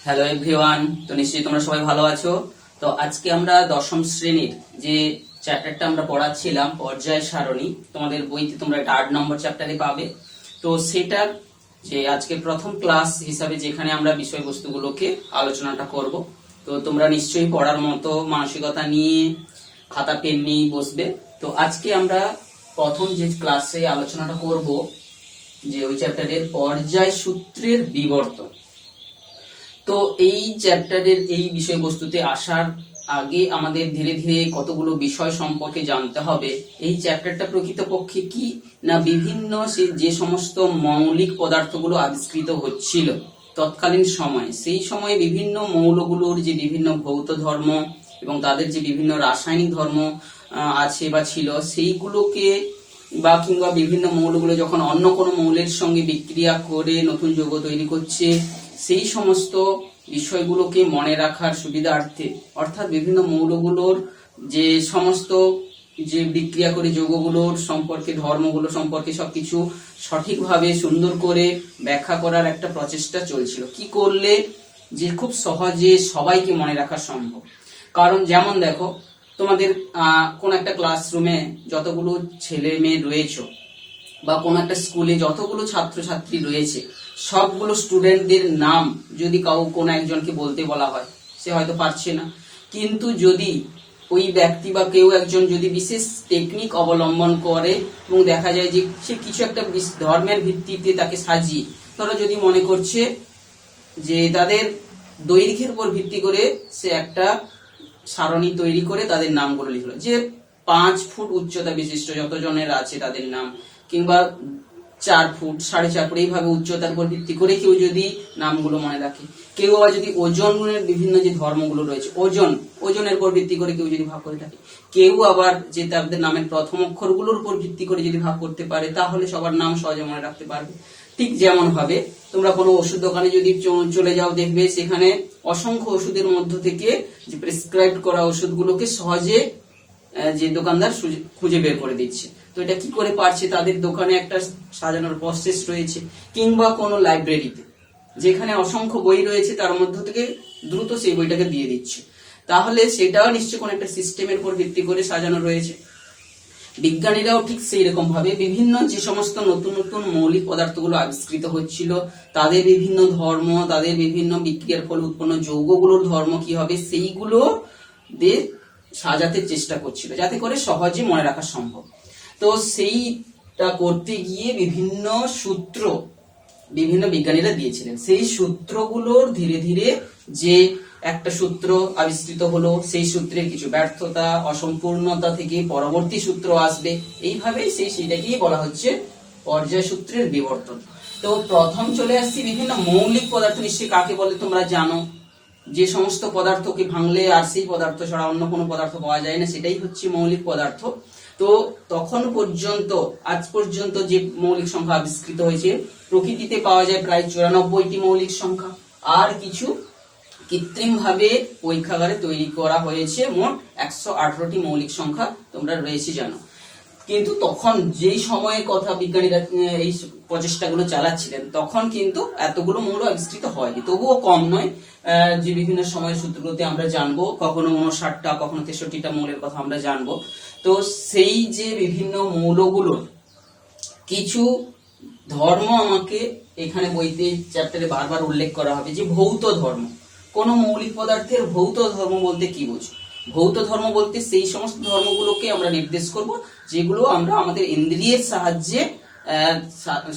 Hello everyone. তো নিশ্চয়ই তোমরা সবাই ভালো আছো। তো আজকে আমরা দশম শ্রেণীর যে চ্যাপ্টারটা আমরা পড়াচ্ছিলাম পর্যায় সারণী, তোমাদের বইতে তোমরা এটা 8 নম্বর চ্যাপ্টারে পাবে। তো সেটার যে আজকে প্রথম ক্লাস হিসাবে যেখানে আমরা বিষয়বস্তুগুলোকে আলোচনাটা করব। তো তোমরা নিশ্চয়ই পড়ার মতো মানসিকতা নিয়ে খাতা পেন নিয়ে বসবে। তো আজকে আমরা প্রথম যে ক্লাসে আলোচনাটা করব যে ওই চ্যাপ্টারের পর্যায় সূত্রের বিবর্তন। তো এই চ্যাপ্টারের এই বিষয়বস্তুতে আসার আগে আমাদের ধীরে ধীরে কতগুলো বিষয় সম্পর্কে জানতে হবে। এই চ্যাপ্টারটা প্রকৃতপক্ষে কি না, বিভিন্ন যে সমস্ত মৌলিক পদার্থগুলো আবিষ্কৃত হচ্ছিল তৎকালীন সময়ে, সেই সময়ে বিভিন্ন মৌলগুলোর যে বিভিন্ন ভৌত ধর্ম এবং তাদের যে বিভিন্ন রাসায়নিক ধর্ম আছে বা ছিল, সেইগুলোকে বা কিংবা বিভিন্ন মৌলগুলো যখন অন্য কোনো মৌলের সঙ্গে বিক্রিয়া করে নতুন যৌগ তৈরি করছে, সেই সমস্ত বিষয়গুলোকে মনে রাখার সুবিধার্থে, অর্থাৎ বিভিন্ন মৌলগুলোর যে সমস্ত যে বিক্রিয়া করে যৌগগুলোর সম্পর্কে, ধর্মগুলো সম্পর্কে সবকিছু সঠিকভাবে সুন্দর করে ব্যাখ্যা করার একটা প্রচেষ্টা চলছিল। কি করলে যে খুব সহজে সবাইকে মনে রাখা সম্ভব। কারণ যেমন দেখো, তোমাদের কোন একটা ক্লাসরুমে যতগুলো ছেলে মেয়ে রয়েছে বা কোন একটা স্কুলে যতগুলো ছাত্রছাত্রী রয়েছে, সবগুলো স্টুডেন্টদের নাম যদি কোন একজনকে বলতে বলা হয়, সে হয়তো পারছে না। কিন্তু যদি ওই ব্যক্তি বা কেউ একজন যদি বিশেষ টেকনিক অবলম্বন করে এবং দেখা যায় যে সে কিছু একটা ধর্মের ভিত্তিতে তাকে সাজিয়ে, ধরো যদি মনে করছে যে তাদের দৈর্ঘ্যের উপর ভিত্তি করে সে একটা সারণী তৈরি করে তাদের নামগুলো লিখলো, যে 5 ফুট উচ্চতা বিশিষ্ট যতজনের আছে তাদের নাম, কিংবা 4 ফুট, 4.5 ফুট, এইভাবে উচ্চতার উপর ভিত্তি করে কেউ যদি নামগুলো মনে রাখে। কেউ আবার যদি ওজনের বিভিন্ন যে ধর্মগুলো রয়েছে, ওজনের উপর ভিত্তি করে কেউ যদি ভাগ করে থাকে, কেউ আবার যে তাদের নামের প্রথম অক্ষরগুলোর উপর ভিত্তি করে যদি ভাগ করতে পারে, তাহলে সবার নাম সহজে মনে রাখতে পারবে। ঠিক যেমন ভাবে তোমরা কোনো ওষুধ দোকানে যদি চলে যাও, দেখবে সেখানে অসংখ্য ওষুধের মধ্য থেকে যে প্রেসক্রাইব করা ওষুধগুলোকে সহজে যে দোকানদার খুঁজে বের করে দিচ্ছে। তো এটা কি করে পারছে? তাদের দোকানে একটা সাজানোর প্রসেস রয়েছে, কিংবা কোনো লাইব্রেরিতে যেখানে অসংখ্য বই রয়েছে তার মধ্য থেকে দ্রুত সেই বইটাকে দিয়ে দিচ্ছে, তাহলে সেটাও নিশ্চয়ই কোনো একটা সিস্টেমের উপর ভিত্তি করে সাজানো রয়েছে। বিজ্ঞানীরাও ঠিক সেই রকম ভাবে বিভিন্ন যে সমস্ত নতুন নতুন মৌলিক পদার্থগুলো আবিষ্কৃত হচ্ছিল, তাদের বিভিন্ন ধর্ম, তাদের বিভিন্ন বিক্রিয়ার ফলে উৎপন্ন যৌগগুলোর ধর্ম কি হবে, সেইগুলো দিয়ে সাজাতে চেষ্টা করছিল যাতে করে সহজে মনে রাখা সম্ভব। তো সেইটা করতে গিয়ে বিভিন্ন সূত্র বিভিন্ন বিজ্ঞানীরা দিয়েছিলেন। সেই সূত্রগুলোর ধীরে ধীরে যে একটা সূত্র আবিষ্কৃত হলো, সেই সূত্রের কিছু ব্যর্থতা, অসম্পূর্ণতা থেকে পরবর্তী সূত্র আসবে, এইভাবে সেইটাকেই বলা হচ্ছে পর্যায় সূত্রের বিবর্তন। তো প্রথম চলে আসছি বিভিন্ন মৌলিক পদার্থ। নিশ্চয়ই কাকে বলে তোমরা জানো, যে সমস্ত পদার্থকে ভাঙলে আর সেই পদার্থ ছাড়া অন্য কোনো পদার্থ পাওয়া যায় না, সেটাই হচ্ছে মৌলিক পদার্থ। তো তখন পর্যন্ত, আজ পর্যন্ত যে মৌলিক সংখ্যা আবিষ্কৃত হয়েছে, প্রকৃতিতে পাওয়া যায় প্রায় 94টি মৌলিক সংখ্যা, আর কিছু কৃত্রিম ভাবে পরীক্ষাগারে তৈরি করা হয়েছে মোট 118টি মৌলিক সংখ্যা তোমরা রয়েছে জানো। কিন্তু তখন যেই সময়ের কথা বিজ্ঞানীরা এই প্রচেষ্টাগুলো চালাচ্ছিলেন, তখন কিন্তু এতগুলো মৌল আবিষ্কৃত হয়নি, তবুও কম নয়। যে বিভিন্ন সময়ের সূত্রগুলোতে আমরা জানবো, কখনো 59টা, কখনো 63টা মৌলের কথা আমরা জানবো। তো সেই যে বিভিন্ন মৌলগুলোর কিছু ধর্ম আমাকে এখানে বইতে চ্যাপ্টারে বারবার উল্লেখ করা হবে, যে ভৌত ধর্ম। কোন মৌলিক পদার্থের ভৌত ধর্ম বলতে কি বোঝো? ভৌত ধর্ম বলতে সেই সমস্ত ধর্মগুলোকে আমরা নির্দেশ করব যেগুলো আমরা আমাদের ইন্দ্রিয়ের সাহায্যে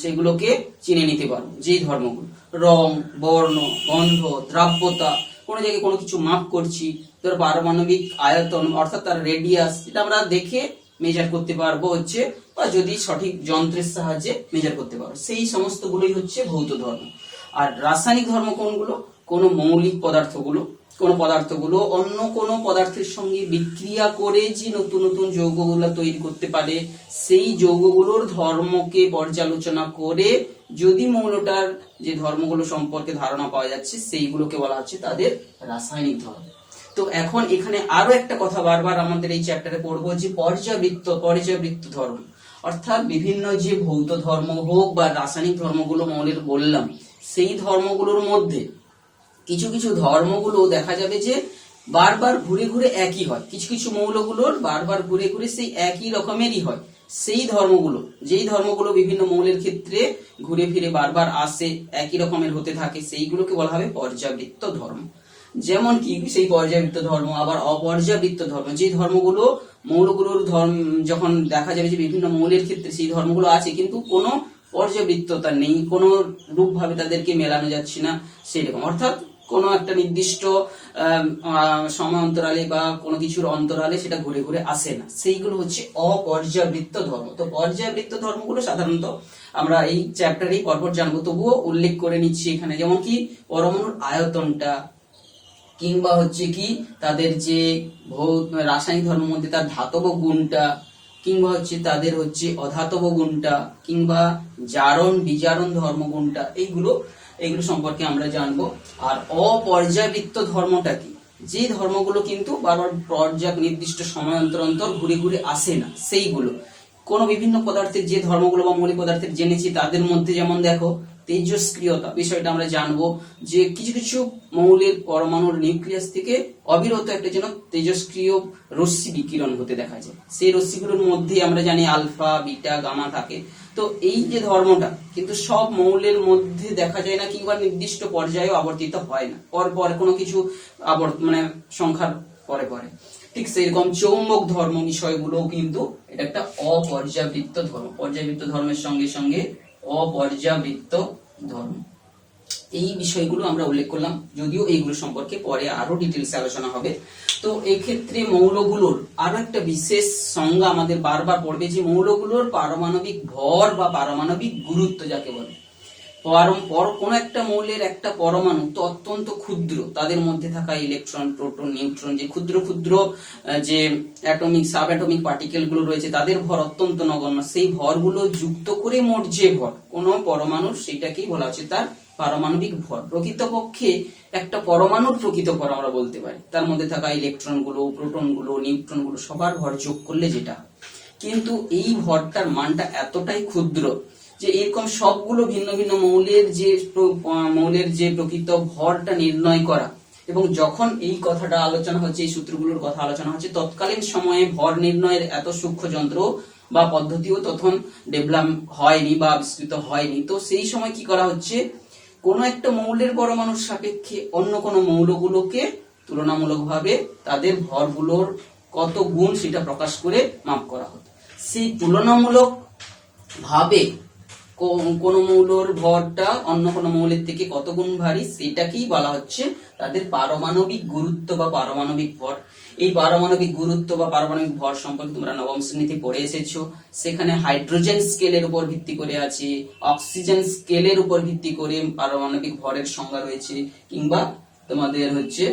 সেগুলোকে চিনে নিতে পারবো। যেই ধর্মগুলো, রং, বর্ণ, গন্ধ, দ্রাব্যতা, কোনো জায়গায় কোনো কিছু মাপ করছি, ধর পারমাণবিক আয়তন অর্থাৎ তার রেডিয়াস, এটা আমরা দেখে মেজার করতে পারবো হচ্ছে, বা যদি সঠিক যন্ত্রের সাহায্যে মেজার করতে পারবো, সেই সমস্ত গুলোই হচ্ছে ভৌত ধর্ম। আর রাসায়নিক ধর্ম কোনগুলো? কোন মৌলিক পদার্থগুলো, কোন পদার্থগুলো অন্য কোন পদার্থের সঙ্গে বিক্রিয়া করে যে নতুন নতুন যৌগগুলো তৈরি করতে পারে, সেই যৌগগুলোর ধর্মকে পর্যালোচনা করে যদি মৌলটার যে ধর্মগুলো সম্পর্কে ধারণা পাওয়া যাচ্ছে, সেইগুলোকে বলা হচ্ছে তাদের রাসায়নিক ধর্ম। তো এখন এখানে আরো একটা কথা বারবার আমাদের এই চ্যাপ্টারে পড়বো, যে পর্যাবৃত্ত ধর্ম, অর্থাৎ বিভিন্ন যে ভৌত ধর্ম হোক বা রাসায়নিক ধর্মগুলো মৌলের বললাম, সেই ধর্মগুলোর মধ্যে কিছু কিছু ধর্মগুলো দেখা যাবে যে বারবার ঘুরে ঘুরে একই হয়, কিছু কিছু মৌলগুলোর বারবার ঘুরে ঘুরে সেই একই রকমেরই হয়। সেই ধর্মগুলো, যেই ধর্মগুলো বিভিন্ন মৌলের ক্ষেত্রে ঘুরে ফিরে বারবার আসে, একই রকমের হতে থাকে, সেইগুলোকে বলা হবে পর্যাবৃত্ত ধর্ম। যেমন কি সেই পর্যাবৃত্ত ধর্ম, আবার অপর্যাবৃত্ত ধর্ম, যে ধর্মগুলো মৌলগুলোর ধর্ম যখন দেখা যাবে যে বিভিন্ন মৌলের ক্ষেত্রে সেই ধর্মগুলো আছে কিন্তু কোনো পর্যাবৃত্ততা নেই, কোনো রূপ ভাবে তাদেরকে মেলানো যাচ্ছে না, সেরকম, অর্থাৎ কোনো একটা নির্দিষ্ট সময় অন্তরালে বা কোনো কিছুর অন্তরালে সেটা ঘুরে ঘুরে আসে না, সেইগুলো হচ্ছে অপর্যাবৃত্ত ধর্ম। তো পর্যাবৃত্ত ধর্মগুলো সাধারণত আমরা এই চ্যাপ্টারেই পরপর জানবো, তবুও উল্লেখ করে নিচ্ছি এখানে। যেমন কি পরমাণুর আয়তনটা, কিংবা হচ্ছে কি তাদের যে রাসায়নিক ধর্মের মধ্যে তার ধাতব গুণটা, কিংবা হচ্ছে তাদের হচ্ছে অধাতব গুণটা, কিংবা জারণ বিজারণ ধর্মগুণটা, এইগুলো সম্পর্কে আমরা জানবো। আর অপর্যাবৃত্ত ধর্মটা কি, যে ধর্মগুলো কিন্তু বারবার নির্দিষ্ট সময় অন্তর অন্তর ঘুরে ঘুরে আসে না, সেইগুলো কোন বিভিন্ন পদার্থের যে ধর্মগুলো বা মৌলিক পদার্থের জেনেছি তাদের মধ্যে, যেমন দেখো তেজস্ক্রিয়তা বিষয়টা আমরা জানবো, যে কিছু কিছু মৌলের পরমাণুর নিউক্লিয়াস থেকে অবিরত একটা যেন তেজস্ক্রিয় রশ্মি বিকিরণ হতে দেখা যায়। সেই রশ্মিগুলোর মধ্যে আমরা জানি আলফা, বিটা, গামা থাকে। তো এই যে ধর্মটা কিন্তু সব মৌলের মধ্যে দেখা যায় না, কিংবা নির্দিষ্ট পর্যায়ে আবর্তিত হয় না, পর কোনো কিছু মানে সংখ্যার পরে পরে। ঠিক সেরকম চৌম্বক ধর্ম বিষয়গুলো কিন্তু এটা একটা অপর্যাবৃত্ত ধর্ম। পর্যাবৃত্ত ধর্মের সঙ্গে সঙ্গে অপর্যাবৃত্ত ধর্ম, এই বিষয়গুলো আমরা উল্লেখ করলাম, যদিও এইগুলো সম্পর্কে পরে আরো ডিটেলসে আলোচনা হবে। তো এক্ষেত্রে মৌলগুলোর আরো একটা বিশেষ সংজ্ঞা আমাদের বারবার পড়বে, যে মৌলগুলোর পারমাণবিক ভর বা পারমাণবিক গুরুত্ব যাকে বলে। কোন একটা মৌলের একটা পরমাণু তো অত্যন্ত ক্ষুদ্র, তাদের মধ্যে থাকা ইলেকট্রন, প্রোটন, নিউট্রন, যে ক্ষুদ্র ক্ষুদ্র যে অ্যাটমিক সাব অ্যাটমিক পার্টিকেল গুলো রয়েছে তাদের ভর অত্যন্ত নগণ্য। সেই ভরগুলো যুক্ত করে মোট যে ভর কোন পরমাণুর, সেটাকেই বলা হচ্ছে তার পারমাণবিক ভর। প্রকৃতপক্ষে একটা পরমাণুর প্রকৃত ভর আমরা বলতে পারি তার মধ্যে থাকা ইলেকট্রন গুলো, প্রোটন গুলো, নিউট্রন গুলো সবার ভর যোগ করলে যেটা, কিন্তু এই ভরটার মানটা এতটাই ক্ষুদ্র যে এরকম সবগুলো ভিন্ন ভিন্ন মৌলের যে প্রকৃত ভরটা নির্ণয় করা, এবং যখন এই কথাটা আলোচনা হচ্ছে, এই সূত্রগুলোর কথা আলোচনা হচ্ছে, তৎকালীন সময়ে ভর নির্ণয়ের এত সূক্ষ্ম যন্ত্র বা পদ্ধতিও তখন ডেভেলপ হয়নি বা আবিষ্কৃত হয়নি। তো সেই সময় কি করা হচ্ছে, কোন একটা মৌলের পরমাণুর সাপেক্ষে অন্য কোন মৌলগুলোকে তুলনামূলকভাবে তাদের ভরগুলোর কত গুণ সেটা প্রকাশ করে মাপ করা হতো। সেই তুলনামূলক ভাবে কোন মৌলের ভরটা অন্য কোন মৌলের থেকে কত গুণ ভারী, সেটাকেই বলা হচ্ছে তাদের পারমাণবিক গুরুত্ব বা পারমাণবিক ভর। এই পারমাণবিক গুরুত্ব বা পারমাণবিক ভর সম্পর্কে তোমরা নবম শ্রেণীতে পড়ে এসেছো। সেখানে হাইড্রোজেন স্কেলের উপর ভিত্তি করে আছে, অক্সিজেন স্কেলের উপর ভিত্তি করে পারমাণবিক ভরের সংজ্ঞা রয়েছে, কিংবা তোমাদের হচ্ছে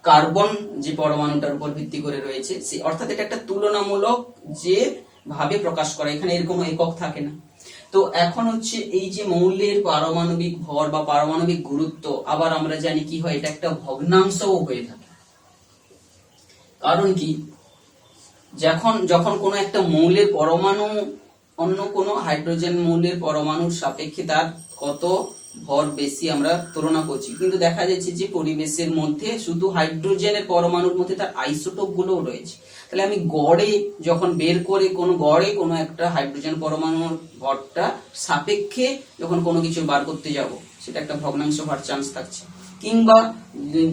কার্বন যে পরমাণুটার উপর ভিত্তি করে রয়েছে, অর্থাৎ এটা একটা তুলনামূলক যে ভাবে প্রকাশ করা, এখানে এর কোনো একক থাকে না। তো এখন হচ্ছে এই যে মৌলের পারমাণবিক ভর বা পারমাণবিক গুরুত্ব, আবার আমরা জানি কি হয়, এটা একটা ভগ্নাংশও হয়ে থাকে। কারণ কি, যখন কোনো একটা মৌলের পরমাণু অন্য কোনো হাইড্রোজেন মৌলের পরমাণুর সাপেক্ষে তার কত ভর বেশি আমরা তুলনা করছি, কিন্তু দেখা যাচ্ছে যে পরিবেশের মধ্যে শুধু হাইড্রোজেনের পরমাণুর মধ্যে তার আইসোটোপ গুলোও রয়েছে। তাহলে আমি গড়ে যখন বের করে কোনো একটা হাইড্রোজেন পরমাণুর ভরটা সাপেক্ষে যখন কোনো কিছু বার করতে যাব, সেটা একটা ভগ্নাংশ হওয়ার চান্স থাকছে। কিংবা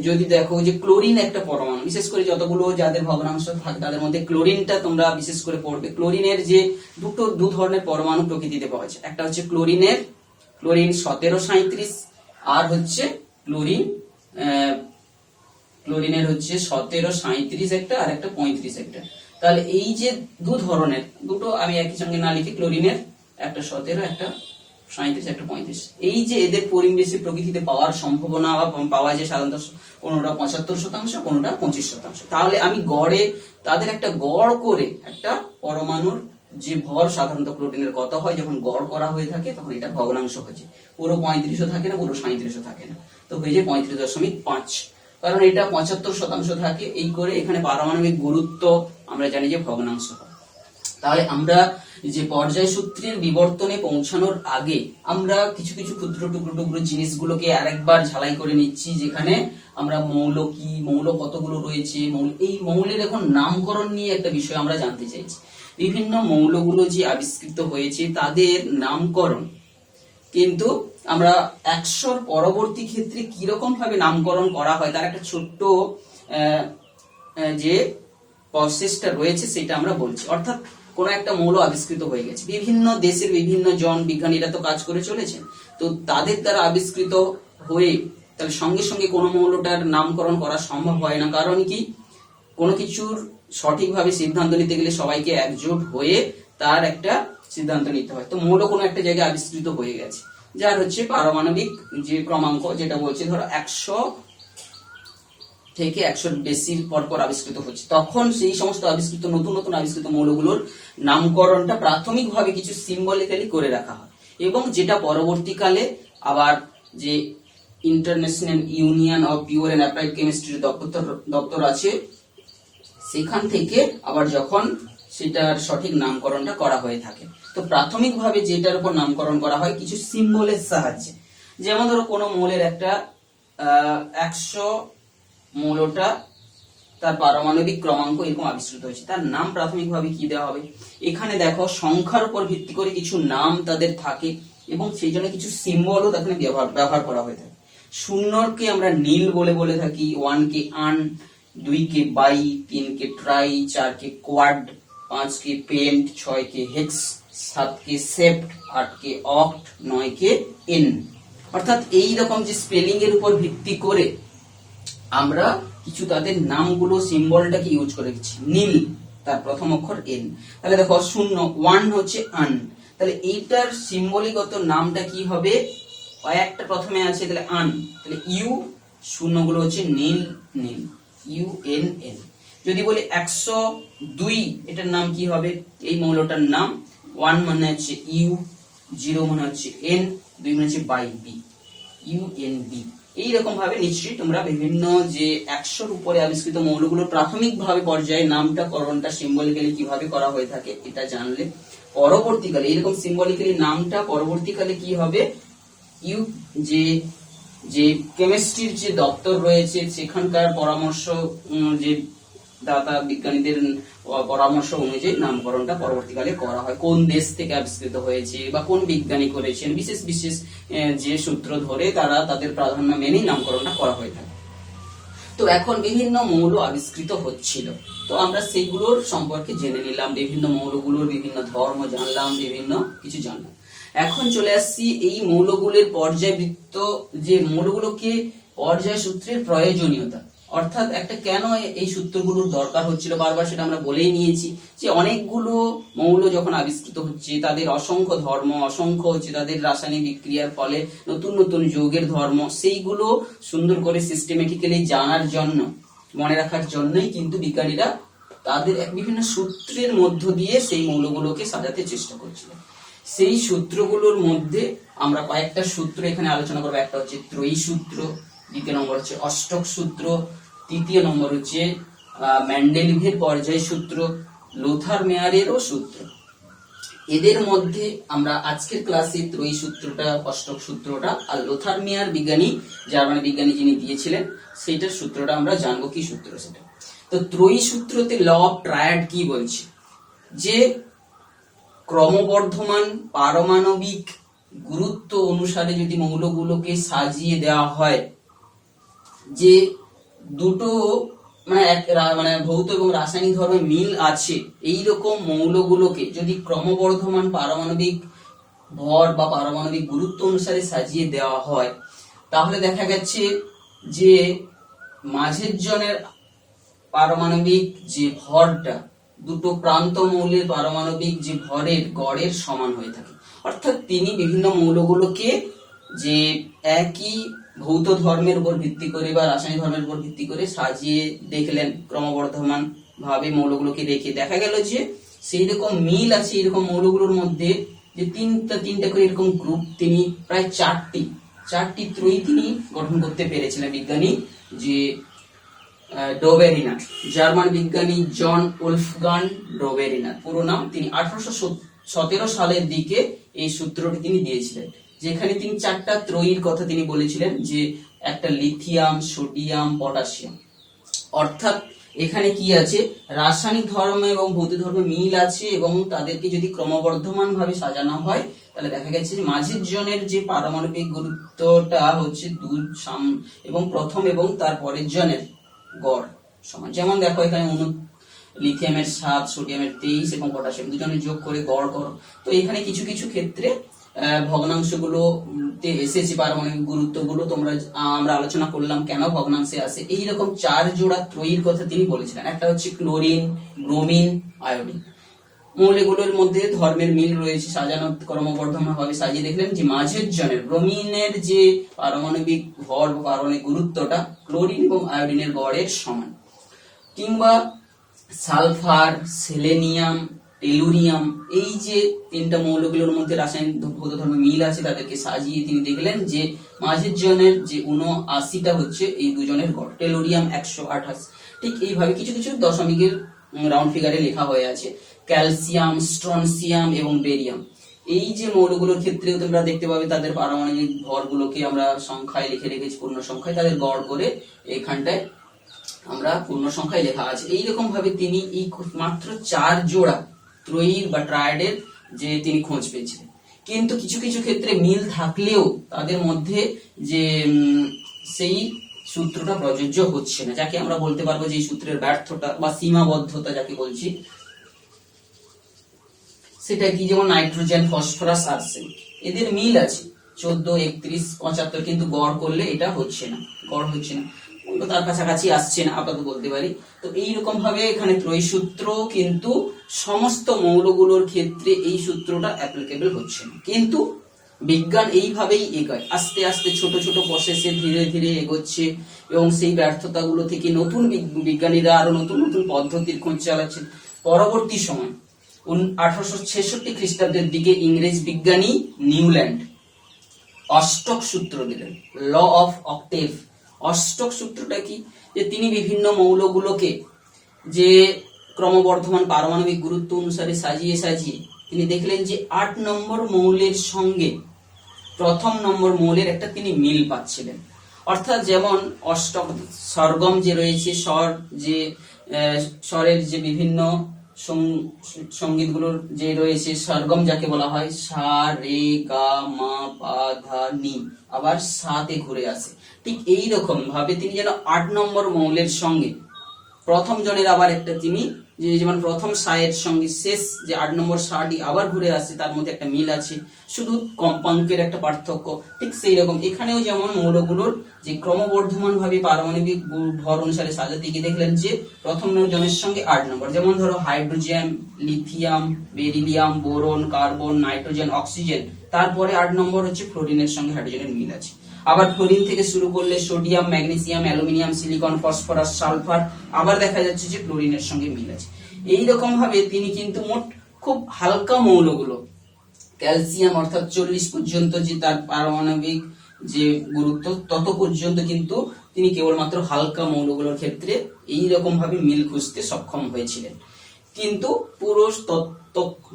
যদি দেখো যে ক্লোরিন একটা পরমাণু, বিশেষ করে যতগুলো যাদের ভগ্নাংশ থাকে তাদের মধ্যে ক্লোরিনটা তোমরা বিশেষ করে পড়বে। ক্লোরিনের যে দু ধরনের পরমাণু প্রকৃতিতে পাওয়া যায়, একটা হচ্ছে ক্লোরিন 1737, আর হচ্ছে ক্লোরিনের হচ্ছে 1737 একটা, আর একটা 35 একটা। তাহলে এই যে দু ধরনের, দুটো আমি একই সঙ্গে না লিখে, ক্লোরিনের একটা 17, একটা 37, একটা 35, এই যে এদের পরিবেশে প্রকৃতিতে পাওয়ার সম্ভাবনা বা পাওয়া যায় সাধারণত কোনোটা 75%, কোনোটা 25%। তাহলে আমি গড়ে তাদের একটা গড় করে একটা পরমাণুর যে ভর সাধারণত ক্লোরিনের কত হয়, যখন গড় করা হয়ে থাকে তখন এটা ভগ্নাংশ হয়েছে, পুরো 35 থাকে না, পুরো 37 থাকে না, তো হয়ে যায় 35.5। কারণ এটা 75% থাকে, এই করে এখানে পারমাণবিক গুরুত্ব আমরা জানি যে ভগ্নাংশ হয়। তাহলে আমরা যে পর্যায় সূত্রের বিবর্তনে পৌঁছানোর আগে আমরা কিছু কিছু ক্ষুদ্র টুকরো টুকরো জিনিসগুলোকে আরেকবার ঝালাই করে নিচ্ছি, যেখানে আমরা মৌল কি, মৌল কতগুলো রয়েছে, এই মৌলের এখন নামকরণ নিয়ে একটা বিষয় আমরা জানতে চাইছি। বিভিন্ন মৌলগুলো যে আবিষ্কৃত হয়েছে তাদের নামকরণ কিন্তু আমরা 100 পরবর্তী ক্ষেত্রে কিরকম ভাবে নামকরণ করা হয় তার একটা ছোট্ট যে প্রসেসটা রয়েছে সেটা আমরা বলছি। অর্থাৎ কোন একটা মৌল আবিষ্কৃত হয়ে গেছে, বিভিন্ন দেশের বিভিন্ন জন বিজ্ঞানীরা তো কাজ করে চলেছেন, তো তাদের দ্বারা আবিষ্কৃত হয়ে তাহলে সঙ্গে সঙ্গে কোনো মৌলটার নামকরণ করা সম্ভব হয় না। কারণ কি, কোনো কিছুর সঠিকভাবে সিদ্ধান্ত নিতে গেলে সবাইকে একজোট হয়ে তার একটা সিদ্ধান্ত নিতে হয়। তো মৌল কোনো একটা জায়গায় আবিষ্কৃত হয়ে গেছে, যার হচ্ছে পারমাণবিক যে ক্রমাঙ্ক যেটা বলছে ধরো 100 থেকে 100 বেশির পরপর আবিষ্কৃত হচ্ছে, তখন সেই সমস্ত আবিষ্কৃত নতুন নতুন আবিষ্কৃত মৌলগুলোর নামকরণটা প্রাথমিকভাবে কিছু সিম্বলিক্যালি করে রাখা হয়, এবং যেটা পরবর্তীকালে আবার যে international union of pure and applied কেমিস্ট্রির দপ্তর আছে সেখান থেকে আবার যখন সেটার সঠিক নামকরণটা করা হয়ে থাকে। তো প্রাথমিকভাবে যেটার উপর নামকরণ করা হয় কিছু সিম্বলের সাহায্যে, যেমন ধরো কোনো মৌলের একটা 100 মৌলটা তার পারমাণবিক ক্রমাঙ্ক এরকম আবিষ্কৃত হয়েছে, তার নাম প্রাথমিকভাবে কি দেওয়া হবে। এখানে দেখো সংখ্যার উপর ভিত্তি করে কিছু নাম তাদের থাকে এবং সেই জন্য কিছু সিম্বলও তাকে ব্যবহার করা হয়ে থাকে। 0কে আমরা নীল বলে থাকি, 1কে আন, 2কে বাই, 3কে ট্রাই, 4কে কোয়াড, 5কে পেন্ট, 6কে হেক্স, 7কে সেপ্ট, 8কে অক্ট, 9কে এন। অর্থাৎ এই রকম যে স্পেলিং এর উপর ভিত্তি করে আমরা কিছু তাদের নামগুলো সিম্বলটাকে ইউজ করে দিচ্ছি। নীল তার প্রথম অক্ষর এন, তাহলে দেখো 0, 1 হচ্ছে আন, তাহলে এইটার সিম্বলিগত নামটা কি হবে, একটা প্রথমে আছে তাহলে আন, তাহলে ইউ, 0 গুলো হচ্ছে নীল, নীল, ইউ এন এন। যদি বলি 102, এটার নাম কি হবে, এই মৌলটার নাম 1 মানে হচ্ছে ইউ, 0 মানে হচ্ছে এন, 2 মানে হচ্ছে by B, U N B. এইরকম ভাবে নিশ্চয়ই তোমরা বিভিন্ন যে 100-র উপরে আবিষ্কৃত মৌলগুলোর প্রাথমিকভাবে পর্যায়ে নামটা করণটা সিম্বলিক্যালি কিভাবে করা হয়ে থাকে এটা জানলে পরবর্তীকালে এইরকম সিম্বলিক্যালি নামটা পরবর্তীকালে কি হবে, ইউ যে কেমিস্ট্রির যে দপ্তর রয়েছে সেখানকার পরামর্শ যে দাতা বিজ্ঞানীদের পরামর্শ অনুযায়ী নামকরণটা পরবর্তীকালে করা হয়। কোন দেশ থেকে আবিষ্কৃত হয়েছে বা কোন বিজ্ঞানী করেছেন, বিশেষ বিশেষ যে সূত্র ধরে তারা তাদের প্রাধান্য মেনেই নামকরণটা করা হয়ে থাকে। তো এখন বিভিন্ন মৌল আবিষ্কৃত হচ্ছিল, তো আমরা সেইগুলোর সম্পর্কে জেনে নিলাম, বিভিন্ন মৌলগুলোর বিভিন্ন ধর্ম জানলাম, বিভিন্ন কিছু জানলাম। এখন চলে আসছি এই মৌলগুলোর পর্যায়বৃত্ত, যে মৌলগুলোকে পর্যায় সূত্রের প্রয়োজনীয়তা, অর্থাৎ একটা কেন এই সূত্রগুলোর দরকার হচ্ছিল বারবার, সেটা আমরা বলেই নিয়েছি যে অনেকগুলো মৌল যখন আবিষ্কৃত হচ্ছে তাদের অসংখ্য ধর্ম, অসংখ্য হচ্ছে তাদের রাসায়নিক বিক্রিয়ার ফলে নতুন নতুন যৌগের ধর্ম, সেইগুলো সুন্দর করে সিস্টেমেটিক্যালি জানার জন্য, মনে রাখার জন্যই কিন্তু বিজ্ঞানীরা তাদের বিভিন্ন সূত্রের মধ্য দিয়ে সেই মৌলগুলোকে সাজাতে চেষ্টা করছিল। সেই সূত্রগুলোর মধ্যে আমরা কয়েকটা সূত্র এখানে আলোচনা করবো। একটা হচ্ছে ত্রয়ী সূত্র, দ্বিতীয় নম্বর হচ্ছে অষ্টক সূত্র, তৃতীয় নম্বর হচ্ছে মেন্ডেলিভের পর্যায় সূত্র, লোথার মেয়ারেরও সূত্র। এদের মধ্যে আমরা আজকের ক্লাসে ত্রয়ী সূত্রটা, অষ্টক সূত্রটা আর লোথার মেয়ার বিজ্ঞানী, জার্মানি বিজ্ঞানী যিনি দিয়েছিলেন, সেইটার সূত্রটা আমরা জানবো কি সূত্র সেটা। তো ত্রয়ী সূত্রতে ল অফ ট্রায়াড কি বলছে, যে ক্রমবর্ধমান পারমাণবিক গুরুত্ব অনুসারে যদি মৌলগুলোকে সাজিয়ে দেওয়া হয়, যে দুটো মানে ভৌত এবং রাসায়নিক ধর্মে মিল আছে এই রকম মৌলগুলোকে যদি ক্রমবর্ধমান পারমাণবিক ভর বা পারমাণবিক গুরুত্ব অনুসারে সাজিয়ে দেওয়া হয়, তাহলে দেখা গেছে যে মাঝের জনের পারমাণবিক যে ভরটা দুটো প্রান্ত মৌলের পারমাণবিক যে ভরের গড়ের সমান হয়ে থাকে। অর্থাৎ তিনি বিভিন্ন মৌলগুলোকে যে একই ভৌত ধর্মের উপর ভিত্তি করে বা রাসায়নিক ধর্মের উপর ভিত্তি করে সাজিয়ে দেখলেন, ক্রমবর্ধমান ভাবে মৌলগুলোকে রেখে দেখা গেল যে সেই রকম মিল আছে এরকম মৌলগুলোর মধ্যে, যে তিনটা করে এরকম গ্রুপ তিনি প্রায় চারটি ত্রয়ী তিনি গঠন করতে পেরেছিলেন বিজ্ঞানী যে ডোবেরিনার, জার্মান বিজ্ঞানী জন উলফগান ডোবেরিনার পুরো নাম। তিনি 1817 সালের দিকে এই সূত্রটি তিনি দিয়েছিলেন, যেখানে তিনি 4টা ত্রয়ীর কথা তিনি বলেছিলেন, যে একটা লিথিয়াম, সোডিয়াম, পটাশিয়াম। অর্থাৎ এখানে কি আছে, রাসায়নিক ধর্ম এবং ভৌতিক ধর্মে মিল আছে, এবং তাদেরকে যদি ক্রমবর্ধমান ভাবে সাজানো হয় তাহলে দেখা গেছে যে মাঝের জনের যে পারমাণবিক গুরুত্বটা হচ্ছে 2 এবং প্রথম এবং তার পরের জনের গড় সমান। যেমন দেখো এখানে লিথিয়ামের 7, সোডিয়ামের 23 এবং পটাশিয়াম দুজনের যোগ করে গড় করো। তো এখানে কিছু কিছু ক্ষেত্রে ভগ্নাংশগুলো এসেছে, পারমাণবিক গুরুত্বগুলো আমরা আলোচনা করলাম কেন ভগ্নাংশে আসে। এইরকম 4 জোড়া ত্রয়ীর কথা তিনি বলেছিলেন। একটা হচ্ছে ক্লোরিন, ব্রোমিন, আয়োডিন। মৌলগুলোর মধ্যে ধর্মের মিল রয়েছে, সাজানো ক্রমবর্ধমান ভাবে সাজিয়ে দেখলেন যে মাঝের জনের ব্রোমিনের যে পারমাণবিক ভর বা পারমাণবিক গুরুত্বটা ক্লোরিন এবং আয়োডিনের গড়ের সমান। কিংবা সালফার, সেলেনিয়াম, টেলুরিয়াম, এই যে 3টা মৌলগুলোর মধ্যে রাসায়নিক ভৌত ধর্মে মিল আছে, তাদেরকে সাজিয়ে তিনি দেখলেন যে মাঝের জনের যে 79টা হচ্ছে এই দুজনের গড়। টেলুরিয়াম 128। ঠিক এইভাবে কিছু কিছু দশমিকের রাউন্ড ফিগারে লেখা হয়ে আছে। ক্যালসিয়াম, স্ট্রনসিয়াম এবং বেরিয়াম, এই যে মৌলগুলোর ক্ষেত্রেও তোমরা দেখতে পাবে তাদের পারমাণবিক ভরগুলোকে আমরা সংখ্যায় লিখে রেখেছি, পূর্ণ সংখ্যায়, তাদের গড় করে এখানটায় আমরা পূর্ণ সংখ্যায় লেখা আছে। এইরকম ভাবে তিনি এই মাত্র 4 জোড়া ত্রয়ীর বা ট্রায়াডের যে তিনি খোঁজ পেয়েছিলেন। কিন্তু কিছু কিছু ক্ষেত্রে মিল থাকলেও তাদের মধ্যে যে সেই সূত্রটা প্রযোজ্য হচ্ছে না, যাকে আমরা বলতে পারবো যে এই সূত্রের ব্যর্থতা বা সীমাবদ্ধতা যাকে বলছি, সেটা কি, যেমন নাইট্রোজেন, ফসফরাস, আর্সেনিক, এদের মিল আছে 14, 31, 75, কিন্তু গড় করলে এটা হচ্ছে না, গড় হচ্ছে না, তার কাছাকাছি আসছে না আপাতত বলতে পারি। তো এইরকম ভাবে এখানে ত্রয়ী সূত্র কিন্তু সমস্ত মৌলগুলোর ক্ষেত্রে এই সূত্রটা অ্যাপ্লিকেবল হচ্ছে না। কিন্তু বিজ্ঞান এইভাবেই এগোয়, আস্তে আস্তে ছোট ছোট প্রসেসে ধীরে ধীরে এগোচ্ছে, এবং সেই ব্যর্থতাগুলো থেকে নতুন বিজ্ঞানীরা আরো নতুন নতুন পদ্ধতির খোঁজ চালাচ্ছেন। পরবর্তী সময় 1866 খ্রিস্টাব্দের দিকে ইংরেজ বিজ্ঞানী নিউল্যান্ড অষ্টক সূত্র দিলেন, ল অফ অক্টেভ। অষ্টক সূত্রটা কি, যে তিনি বিভিন্ন মৌলগুলোকে যে ক্রমবর্ধমান পারমাণবিক গুরুত্ব অনুসারে সাজিয়ে সাজিয়ে তিনি দেখলেন যে 8 নম্বর মৌলের সঙ্গে প্রথম নম্বর মৌলের একটা তিনি মিল পাচ্ছিলেন। অর্থাৎ যেমন অষ্টক সরগম যে রয়েছে, স্বরের যে বিভিন্ন সঙ্গীতগুলোর যে রয়েছে, সরগম যাকে বলা হয়, সা, রে, গা, মা, পা, ধা, নি, আবার সাতে ঘুরে আসে। ঠিক এই রকম ভাবে তিনি যেন 8 নম্বর মৌলের সঙ্গে প্রথম জনের আবার একটা তিনি, যেমন প্রথম সায়ের সঙ্গে শেষ যে 8 নম্বর সাটি আবার ঘুরে আসে, তার মধ্যে একটা মিল আছে, শুধু কম্পাঙ্কের একটা পার্থক্য। ঠিক সেই রকম এখানেও যেমন মৌলগুলোর যে ক্রমবর্ধমান ভাবে পারমাণবিক ভর অনুসারে সাজাতে গিয়ে দেখলেন যে প্রথম জনের সঙ্গে 8 নম্বর, যেমন ধরো hydrogen, lithium, beryllium, boron, carbon, nitrogen, oxygen, তারপরে 8 নম্বর হচ্ছে ফ্লোরিনের সঙ্গে হাইড্রোজেনের মিল আছে। আবার ফ্লোরিন থেকে শুরু করলে sodium, magnesium, aluminium, silicon, phosphorus, sulphur, আবার দেখা যাচ্ছে যে ক্লোরিনের সঙ্গে মিল আছে। এইরকম ভাবে তিনি কিন্তু মোট খুব হালকা মৌলগুলো, ক্যালসিয়াম অর্থাৎ 40 পর্যন্ত যে তার পারমাণবিক যে গুরুত্ব, তত পর্যন্ত কিন্তু তিনি কেবলমাত্র হালকা মৌলগুলোর ক্ষেত্রে এইরকম ভাবে মিল খুঁজতে সক্ষম হয়েছিলেন। কিন্তু পুরো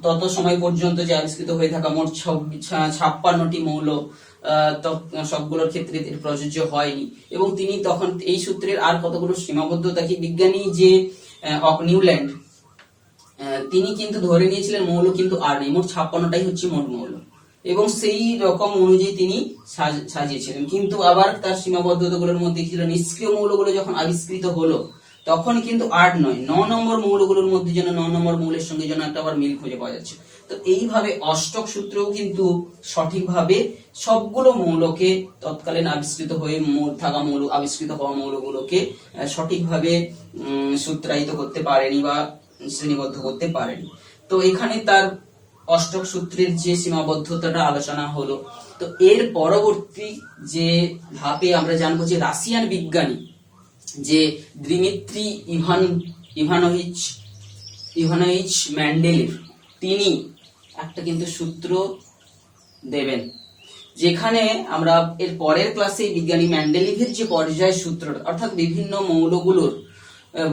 তত সময় পর্যন্ত যে আবিষ্কৃত হয়ে থাকা মোট 56টি মৌল সবগুলোর ক্ষেত্রে প্রযোজ্য হয়নি, এবং তিনি তখন এই সূত্রের আর কতগুলো সীমাবদ্ধতা কি, বিজ্ঞানী যে নিউল্যান্ড তিনি কিন্তু ধরে নিয়েছিলেন মৌল কিন্তু আর নেই, মোট 56টাই হচ্ছে মোট মৌল, এবং সেই রকম অনুযায়ী তিনি সাজিয়েছিলেন। কিন্তু আবার তার সীমাবদ্ধতাগুলোর মধ্যে ছিল নিষ্ক্রিয় মৌলগুলো যখন আবিষ্কৃত হলো তখন কিন্তু 8 নয় 9 নম্বর মৌলগুলোর মধ্যে যেন 9 নম্বর মৌলের সঙ্গে যেন একটা আবার মিল খুঁজে পাওয়া যাচ্ছে। তো এইভাবে অষ্টক সূত্রও কিন্তু সঠিকভাবে সবগুলো মৌলকে তৎকালীন আবিষ্কৃত হয়ে থাকা আবিষ্কৃত হওয়া মৌলগুলোকে সঠিকভাবে সূত্রায়িত করতে পারেনি বা শ্রেণীবদ্ধ করতে পারেনি। তো এখানে তার অষ্টক সূত্রের যে সীমাবদ্ধতাটা আলোচনা হলো। তো এর পরবর্তী যে ধাপে আমরা জানবো যে রাশিয়ান বিজ্ঞানী যে দিমিত্রি ইভানোভিচ মেন্ডেলেভ, তিনি একটা কিন্তু সূত্র দেবেন, যেখানে আমরা এর পরের ক্লাসে বিজ্ঞানী মেন্ডেলিভের যে পর্যায় সূত্র অর্থাৎ বিভিন্ন মৌলগুলোর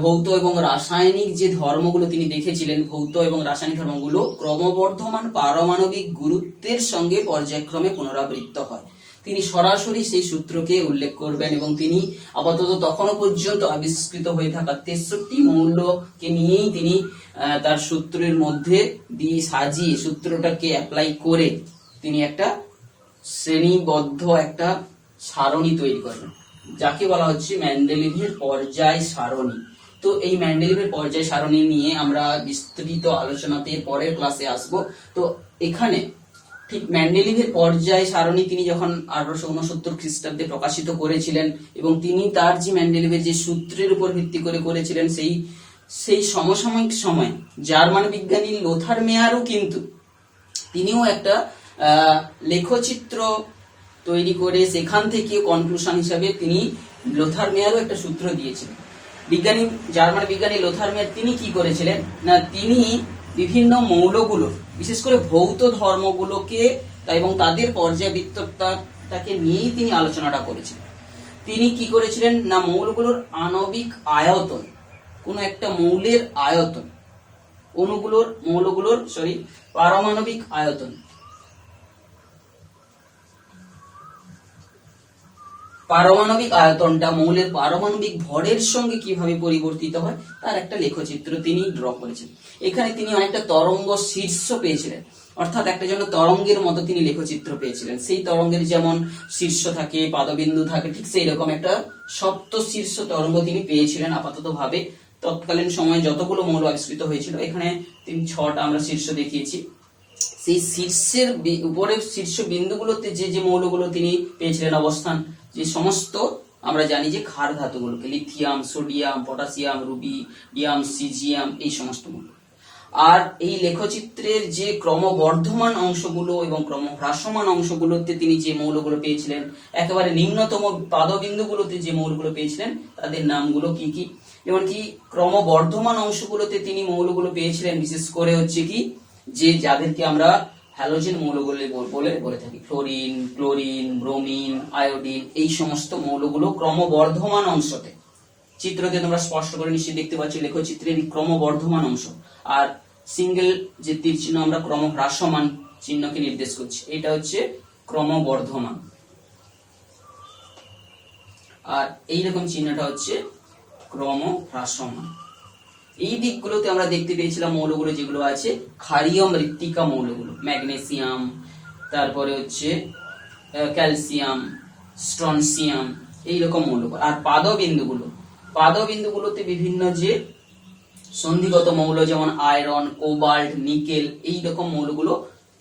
ভৌত এবং রাসায়নিক যে ধর্মগুলো তিনি দেখেছিলেন, ভৌত এবং রাসায়নিক ধর্মগুলো ক্রমবর্ধমান পারমাণবিক গুরুত্বের সঙ্গে পর্যায়ক্রমে পুনরাবৃত্ত হয়। তিনি সরাসরি সেই সূত্রকে উল্লেখ করবেন এবং তিনি আপাতত তখনও পর্যন্ত আবিষ্কৃত হয়ে থাকা 63 মৌলকে নিয়েই তিনি তার সূত্রের মধ্যে দিয়ে সাজিয়ে সূত্রটাকে অ্যাপ্লাই করে তিনি একটা শ্রেণীবদ্ধ একটা সারণী তৈরি করবেন, যাকে বলা হচ্ছে মেন্ডেলিভের পর্যায় সারণী। তো এই মেন্ডেলিভের পর্যায় সারণী নিয়ে আমরা বিস্তৃত আলোচনাতে পরের ক্লাসে আসব। তো এখানে ঠিক মেন্ডেলিভের পর্যায় সারণী তিনি যখন 1869 খ্রিস্টাব্দে প্রকাশিত করেছিলেন এবং তিনি তার যে মেন্ডেলিভের যে সূত্রের উপর ভিত্তি করে করেছিলেন, সেই সমসাময়িক সময় জার্মান বিজ্ঞানী লোথার মেয়ারও কিন্তু তিনিও একটা লেখচিত্র তৈরি করে সেখান থেকে কনক্লুশন হিসাবে তিনি লোথার মেয়ারও একটা সূত্র দিয়েছিলেন। জার্মান বিজ্ঞানী লোথার মেয়ার তিনি কি করেছিলেন না, তিনি বিভিন্ন মৌলগুলো বিশেষ করে ভৌত ধর্মগুলোকে এবং তাদের পর্যায়বৃত্ততাকে নিয়েই তিনি আলোচনাটা করেছিলেন। তিনি কি করেছিলেন না, মৌলগুলোর আণবিক আয়তন, কোন একটা মৌলের আয়তন, মৌলগুলোর পারমাণবিক আয়তন, পারমাণবিক আয়তনটা মৌলের পারমাণবিক ভরের সঙ্গে কিভাবে পরিবর্তিত হয় তার একটা লেখচিত্র তিনি ড্র করেছেন। এখানে তিনি অনেকটা তরঙ্গ শীর্ষ পেয়েছিলেন, অর্থাৎ একটা যেন তরঙ্গের মতো তিনি লেখচিত্র পেয়েছিলেন। সেই তরঙ্গের যেমন শীর্ষ থাকে, পাদবিন্দু থাকে, ঠিক সেই রকম একটা সপ্ত শীর্ষ তরঙ্গ তিনি পেয়েছিলেন আপাতত ভাবে। তৎকালীন সময়ে যতগুলো মৌল আবিষ্কৃত হয়েছিল, এখানে তিনি 6টা আমরা শীর্ষ দেখিয়েছি। সেই শীর্ষের উপরের শীর্ষ বিন্দুগুলোতে যে যে মৌলগুলো তিনি পেয়েছিলেন অবস্থান, যে সমস্ত আমরা জানি যে ক্ষার ধাতুগুলোকে, lithium, sodium, potassium, rubidium, caesium, এই সমস্ত মৌল। আর এই লেখচিত্রের যে ক্রমবর্ধমান অংশগুলো এবং ক্রমহ্রাসমান অংশগুলোতে তিনি যে মৌলগুলো পেয়েছিলেন, একেবারে নিম্নতম পাদবিন্দুগুলোতে যে মৌলগুলো পেয়েছিলেন তাদের নামগুলো কি কি, যেমন কি ক্রমবর্ধমান অংশগুলোতে তিনি মৌলগুলো পেয়েছিলেন বিশেষ করে হচ্ছে কি, যে যাদেরকে আমরা হ্যালোজেন মৌলগুলো বলে থাকি, ফ্লোরিন, ক্লোরিন, ব্রোমিন, আয়োডিন, এই সমস্ত মৌলগুলো ক্রমবর্ধমান অংশতে, চিত্রতে তোমরা স্পষ্ট করে নিশ্চয়ই দেখতে পাচ্ছ লেখচিত্রের ক্রমবর্ধমান অংশ। আর সিঙ্গেল যে তীর চিহ্ন আমরা ক্রমহ্রাসমান চিহ্নকে নির্দেশ করছি, এটা হচ্ছে ক্রমবর্ধমান, আর এইরকম চিহ্নটা হচ্ছে ক্রমহ্রাসমান। এই দিকগুলোতে আমরা দেখতে পেয়েছিলাম মৌলগুলো যেগুলো আছে ক্ষারীয় মৃত্তিকা মৌলগুলো, ম্যাগনেসিয়াম, তারপরে হচ্ছে ক্যালসিয়াম, স্ট্রনসিয়াম, এইরকম মৌলগুলো। আর পাদবিন্দুগুলোতে বিভিন্ন যে সন্ধিগত মৌল যেমন আয়রন, কোবাল্ট, নিকেল, এইরকম মৌলগুলো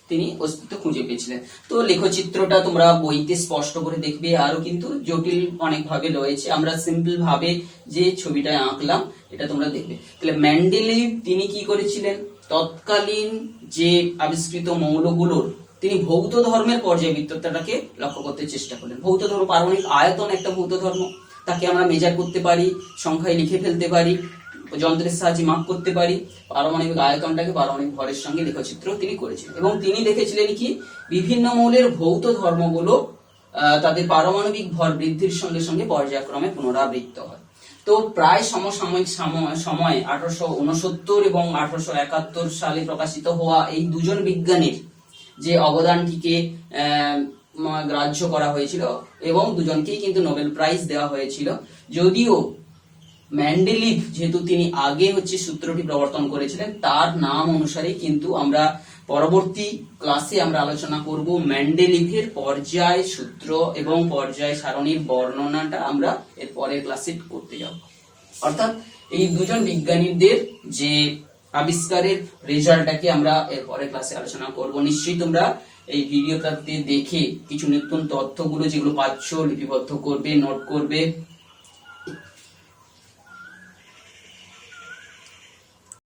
তিনি অস্তিত্ব খুঁজে পেয়েছিলেন। তো লেখচিত্রটা তোমরা বইতে স্পষ্ট করে দেখবে, আরো কিন্তু জটিল অনেক ভাবে রয়েছে, আমরা সিম্পল ভাবে যে ছবিটা আঁকলাম এটা তোমরা দেখবে। তাহলে মেন্ডেলিভ তিনি কি করেছিলেন, তৎকালীন যে আবিষ্কৃত মৌলগুলোর তিনি ভৌত ধর্মের পর্যায়বৃত্ততাটাকে লক্ষ্য করতে চেষ্টা করলেন। ভৌত ধর্ম, পারমাণবিক আয়তন একটা ভৌত ধর্ম, তাকে আমরা মেজার করতে পারি, সংখ্যায় লিখে ফেলতে পারি, যন্ত্রের সাহায্যে মাপ করতে পারি। পারমাণবিক আয়তনটাকে পারমাণবিক ভরের সঙ্গে লেখচিত্র তিনি করেছিলেন এবং তিনি দেখেছিলেন কি বিভিন্ন মৌলের ভৌত ধর্মগুলো তাদের পারমাণবিক ভর বৃদ্ধির সঙ্গে সঙ্গে পর্যায়ক্রমে পুনরাবৃত্ত হয়। তো প্রায় সমসাময়িক সময় 1869 এবং 1871 সালে প্রকাশিত হওয়া এই দুজন বিজ্ঞানীর যে অবদানটিকে গ্রাহ্য করা হয়েছিল এবং দুজনকেই কিন্তু নোবেল প্রাইজ দেওয়া হয়েছিল। যদিও মেন্ডেলিভ যেহেতু তিনি আগে হচ্ছে সূত্রটি প্রবর্তন করেছিলেন, তার নাম অনুসারে কিন্তু আমরা পরবর্তী ক্লাসে আমরা আলোচনা করব মেন্ডেলিভের পর্যায় সূত্র এবং পর্যায় সারণীর বর্ণনাটা আমরা এর পরের ক্লাসে করতে যাব। অর্থাৎ এই দুজন বিজ্ঞানীদের যে আবিষ্কারের রেজাল্টটাকে আমরা এর পরের ক্লাসে আলোচনা করব। নিশ্চয়ই তোমরা এই ভিডিওটাতে দেখে কিছু নতুন তথ্যগুলো যেগুলো পাচ্ছ লিপিবদ্ধ করবে, নোট করবে।